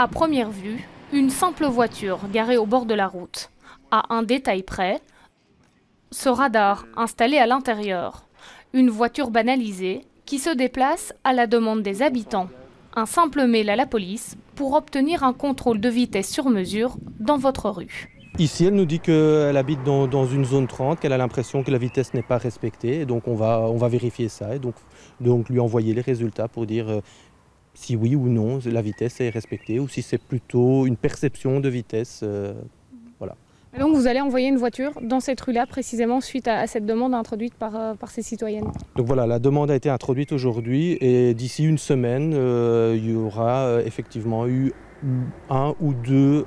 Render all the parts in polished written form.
À première vue, une simple voiture garée au bord de la route. À un détail près, ce radar installé à l'intérieur. Une voiture banalisée qui se déplace à la demande des habitants. Un simple mail à la police pour obtenir un contrôle de vitesse sur mesure dans votre rue. Ici, elle nous dit qu'elle habite dans une zone 30, qu'elle a l'impression que la vitesse n'est pas respectée. Et donc on va vérifier ça et donc lui envoyer les résultats pour dire si oui ou non la vitesse est respectée ou si c'est plutôt une perception de vitesse. Voilà. Et donc vous allez envoyer une voiture dans cette rue-là précisément suite à cette demande introduite par ces citoyennes. Donc voilà, la demande a été introduite aujourd'hui et d'ici une semaine, il y aura effectivement eu un ou deux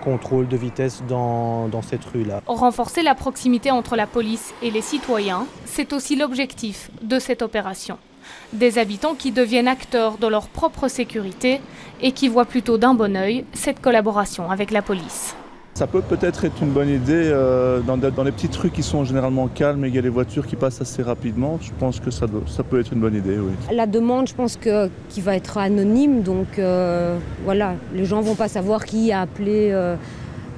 contrôles de vitesse dans cette rue-là. Renforcer la proximité entre la police et les citoyens, c'est aussi l'objectif de cette opération. Des habitants qui deviennent acteurs de leur propre sécurité et qui voient plutôt d'un bon œil cette collaboration avec la police. Ça peut peut-être être une bonne idée dans les petites rues qui sont généralement calmes et il y a des voitures qui passent assez rapidement. Je pense que ça peut être une bonne idée, oui. La demande, je pense qu'il va être anonyme, donc voilà, les gens ne vont pas savoir qui a appelé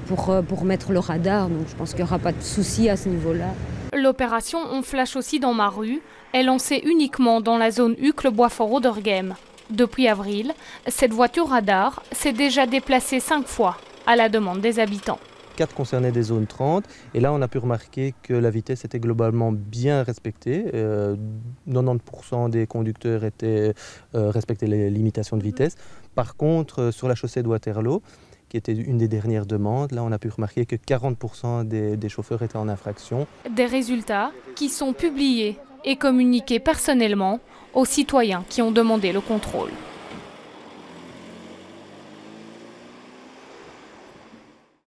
pour mettre le radar, donc je pense qu'il n'y aura pas de souci à ce niveau-là. L'opération On Flash aussi dans ma rue est lancée uniquement dans la zone Uccle-Boisfort-Oderghem. Depuis avril, cette voiture radar s'est déjà déplacée 5 fois à la demande des habitants. 4 concernaient des zones 30 et là on a pu remarquer que la vitesse était globalement bien respectée. 90% des conducteurs respectaient les limitations de vitesse. Par contre, sur la chaussée de Waterloo, qui était une des dernières demandes, là on a pu remarquer que 40% des chauffeurs étaient en infraction. Des résultats qui sont publiés et communiqués personnellement aux citoyens qui ont demandé le contrôle.